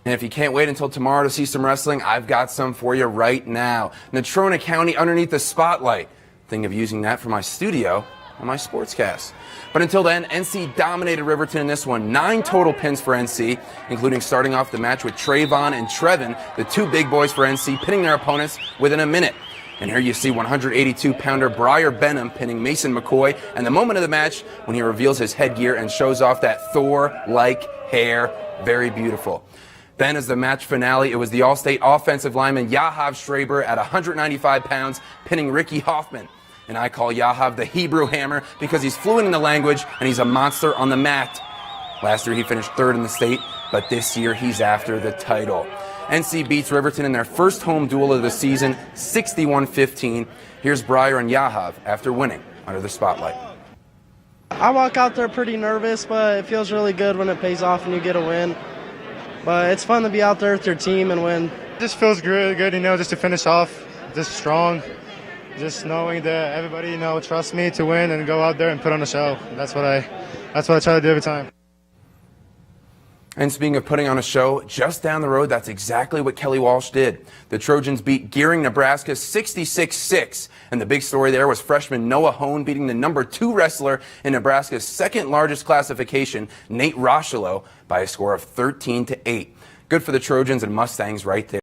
And if you can't wait until tomorrow to see some wrestling, I've got some for you right now. Natrona County underneath the spotlight. Think of using that for my studio on my sportscast. But until then, NC dominated Riverton in this one. 9 total pins for NC, including starting off the match with Trayvon and Trevin, the 2 big boys for NC, pinning their opponents within a minute. And here you see 182-pounder Briar Benham pinning Mason McCoy, and the moment of the match when he reveals his headgear and shows off that Thor-like hair. Very beautiful. Then as the match finale, it was the All-State offensive lineman Yahav Schraber at 195 pounds pinning Ricky Hoffman. And I call Yahav the Hebrew Hammer because he's fluent in the language and he's a monster on the mat. Last year he finished 3rd in the state, but this year he's after the title. NC beats Riverton in their first home duel of the season, 61-15. Here's Briar and Yahav after winning under the spotlight. I walk out there pretty nervous, but it feels really good when it pays off and you get a win. But it's fun to be out there with your team and win. It just feels really good, just to finish off just strong. Just knowing that everybody, trusts me to win and go out there and put on a show. That's what I try to do every time. And speaking of putting on a show, just down the road, that's exactly what Kelly Walsh did. The Trojans beat Gering, Nebraska 66-6. And the big story there was freshman Noah Hone beating the number 2 wrestler in Nebraska's 2nd largest classification, Nate Rochelo, by a score of 13-8. Good for the Trojans and Mustangs right there.